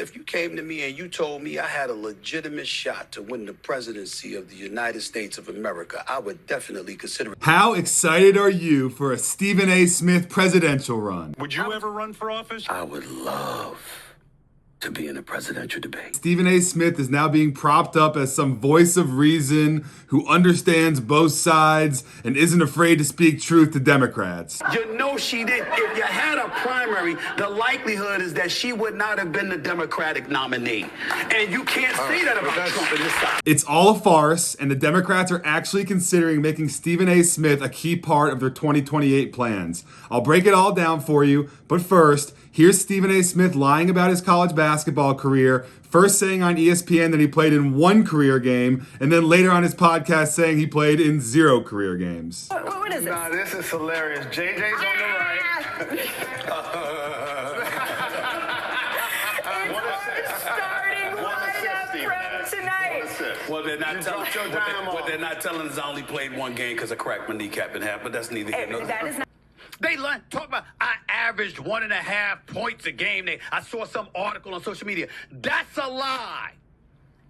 If you came to me and you told me I had a legitimate shot to win the presidency of the United States of America, I would definitely consider it. How excited are you for a Stephen A. Smith presidential run? Would you ever run for office? I would love to be in a presidential debate. Stephen A. Smith is now being propped up as some voice of reason who understands both sides and isn't afraid to speak truth to Democrats. You know she did. If you had a primary, the likelihood is that she would not have been the Democratic nominee. And you can't say that about Trump in this side. It's all a farce, and the Democrats are actually considering making Stephen A. Smith a key part of their 2028 plans. I'll break it all down for you, but first, here's Stephen A. Smith lying about his college basketball career, first saying on ESPN that he played in 1 career game, and then later on his podcast saying he played in 0 career games. What is this? Nah, this is hilarious. JJ's on the right. Starting lineup from tonight. Well, they're not telling us I only played 1 game because I cracked my kneecap in half, but that's neither here nor there. That is not. They talk about I averaged 1.5 points a game. I saw some article on social media. That's a lie.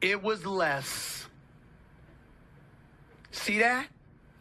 It was less. See that?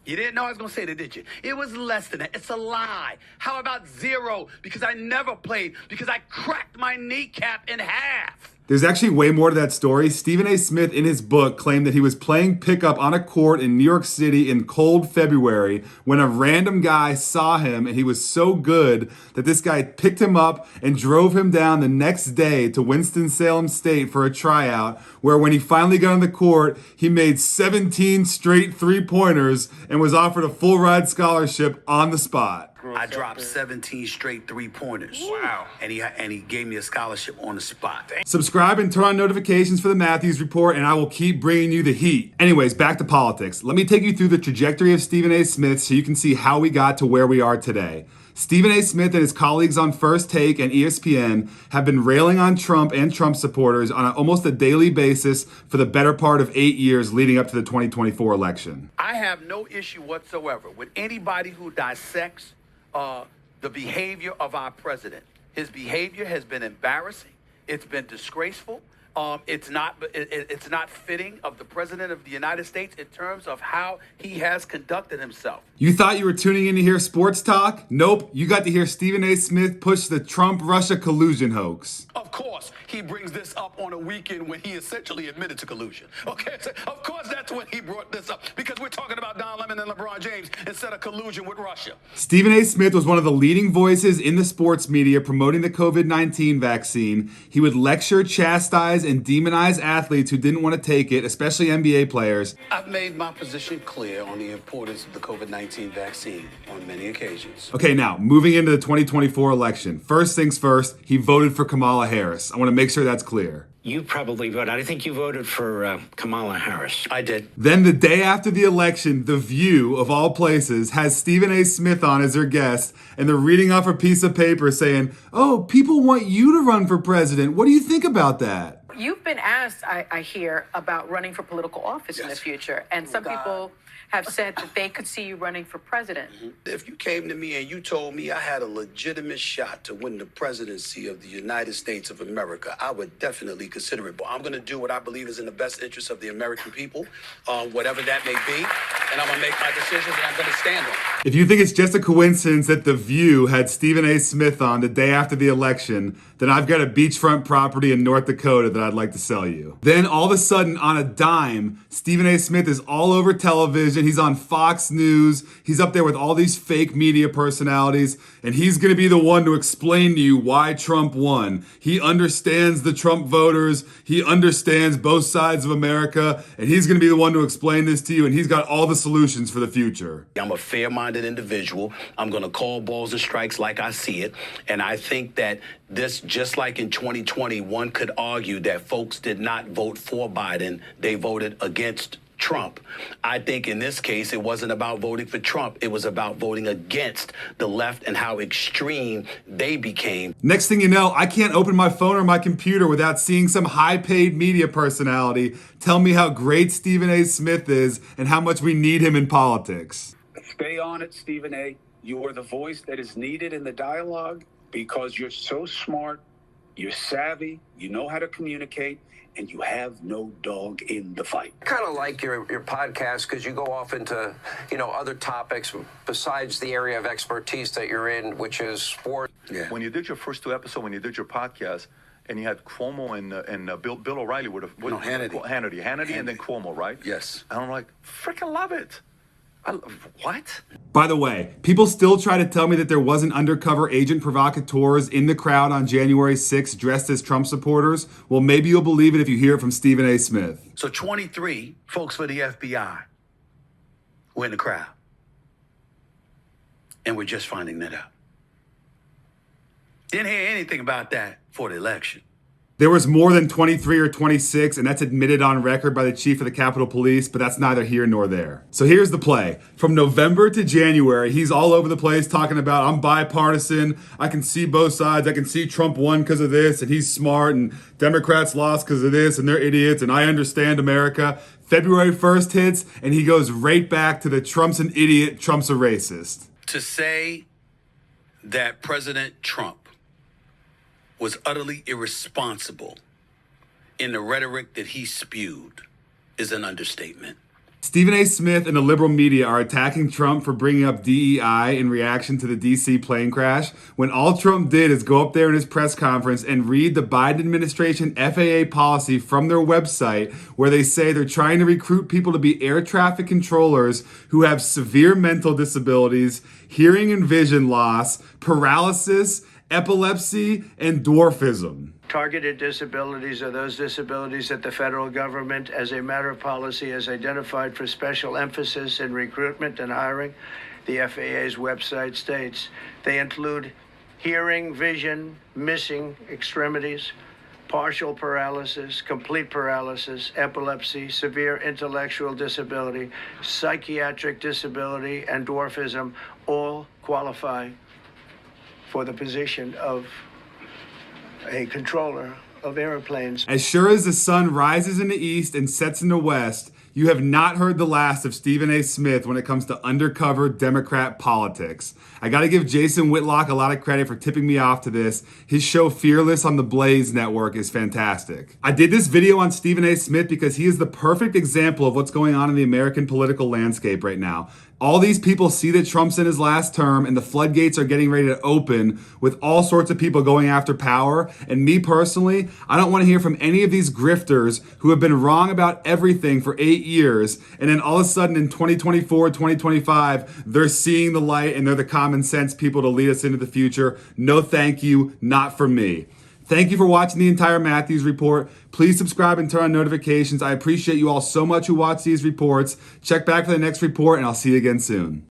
You didn't know I was going to say that, did you? It was less than that. It's a lie. How about 0? Because I never played, because I cracked my kneecap in half. There's actually way more to that story. Stephen A. Smith, in his book, claimed that he was playing pickup on a court in New York City in cold February when a random guy saw him, and he was so good that this guy picked him up and drove him down the next day to Winston-Salem State for a tryout, where when he finally got on the court, he made 17 straight 3-pointers and was offered a full ride scholarship on the spot. I dropped 17 straight 3-pointers. Wow. And he gave me a scholarship on the spot. Subscribe and turn on notifications for the Matthews Report, and I will keep bringing you the heat. Anyways, back to politics. Let me take you through the trajectory of Stephen A. Smith so you can see how we got to where we are today. Stephen A. Smith and his colleagues on First Take and ESPN have been railing on Trump and Trump supporters on almost a daily basis for the better part of 8 years leading up to the 2024 election. I have no issue whatsoever with anybody who dissects the behavior of our president. His behavior has been embarrassing. It's been disgraceful. It's not fitting of the president of the United States in terms of how he has conducted himself. You thought you were tuning in to hear sports talk? Nope. You got to hear Stephen A. Smith push the Trump-Russia collusion hoax. Of course, he brings this up on a weekend when he essentially admitted to collusion. Okay, so of course that's when he brought this up, because we're talking about Don Lemon and LeBron James instead of collusion with Russia. Stephen A. Smith was one of the leading voices in the sports media promoting the COVID-19 vaccine. He would lecture, chastise, and demonize athletes who didn't want to take it, especially NBA players. I've made my position clear on the importance of the COVID-19 vaccine on many occasions. Okay, now, moving into the 2024 election. First things first, he voted for Kamala Harris. I want to make sure that's clear. You probably voted. I think you voted for Kamala Harris. I did. Then the day after the election, The View, of all places, has Stephen A. Smith on as their guest, and they're reading off a piece of paper saying, "Oh, people want you to run for president. What do you think about that?" You've been asked, I hear, about running for political office in the future, and some people have said that they could see you running for president. If you came to me and you told me I had a legitimate shot to win the presidency of the United States of America, I would definitely consider it. But I'm going to do what I believe is in the best interest of the American people, whatever that may be, and I'm going to make my decisions, and I'm going to stand on it. If you think it's just a coincidence that The View had Stephen A. Smith on the day after the election, then I've got a beachfront property in North Dakota that I'd like to sell you. Then all of a sudden, on a dime, Stephen A. Smith is all over television. He's on Fox News. He's up there with all these fake media personalities, and he's going to be the one to explain to you why Trump won. He understands the Trump voters. He understands both sides of America, and he's going to be the one to explain this to you, and he's got all the solutions for the future. I'm a fair-minded individual. I'm going to call balls and strikes like I see it, and I think that this, just like in 2020, one could argue that folks did not vote for Biden. They voted against Trump. I think in this case, it wasn't about voting for Trump. It was about voting against the left and how extreme they became. Next thing you know, I can't open my phone or my computer without seeing some high-paid media personality tell me how great Stephen A. Smith is and how much we need him in politics. Stay on it, Stephen A. You are the voice that is needed in the dialogue because you're so smart, you're savvy, you know how to communicate, and you have no dog in the fight. I kind of like your podcast because you go off into, other topics besides the area of expertise that you're in, which is sport. Yeah. When you did your first 2 episodes, when you did your podcast, and you had Cuomo and Bill O'Reilly Hannity, and then Cuomo, right? Yes. And I'm like, freaking love it. What? By the way, people still try to tell me that there wasn't undercover agent provocateurs in the crowd on January 6th dressed as Trump supporters. Well, maybe you'll believe it if you hear it from Stephen A. Smith. So 23 folks for the FBI were in the crowd. And we're just finding that out. Didn't hear anything about that for the election. There was more than 23 or 26, and that's admitted on record by the chief of the Capitol Police, but that's neither here nor there. So here's the play. From November to January, he's all over the place talking about, I'm bipartisan, I can see both sides, I can see Trump won because of this, and he's smart, and Democrats lost because of this, and they're idiots, and I understand America. February 1st hits, and he goes right back to the Trump's an idiot, Trump's a racist. To say that President Trump was utterly irresponsible in the rhetoric that he spewed is an understatement. Stephen A. Smith and the liberal media are attacking Trump for bringing up DEI in reaction to the DC plane crash, when all Trump did is go up there in his press conference and read the Biden administration FAA policy from their website, where they say they're trying to recruit people to be air traffic controllers who have severe mental disabilities, hearing and vision loss, paralysis, epilepsy, and dwarfism. Targeted disabilities are those disabilities that the federal government, as a matter of policy, has identified for special emphasis in recruitment and hiring. The FAA's website states they include hearing, vision, missing extremities, partial paralysis, complete paralysis, epilepsy, severe intellectual disability, psychiatric disability, and dwarfism all qualify for the position of a controller of airplanes. As sure as the sun rises in the east and sets in the west, you have not heard the last of Stephen A. Smith when it comes to undercover Democrat politics. I gotta give Jason Whitlock a lot of credit for tipping me off to this. His show Fearless on the Blaze Network is fantastic. I did this video on Stephen A. Smith because he is the perfect example of what's going on in the American political landscape right now. All these people see that Trump's in his last term and the floodgates are getting ready to open with all sorts of people going after power. And me personally, I don't want to hear from any of these grifters who have been wrong about everything for 8 years. And then all of a sudden in 2024, 2025, they're seeing the light and they're the common sense people to lead us into the future. No, thank you. Not for me. Thank you for watching the entire Matthews Report. Please subscribe and turn on notifications. I appreciate you all so much who watch these reports. Check back for the next report, and I'll see you again soon.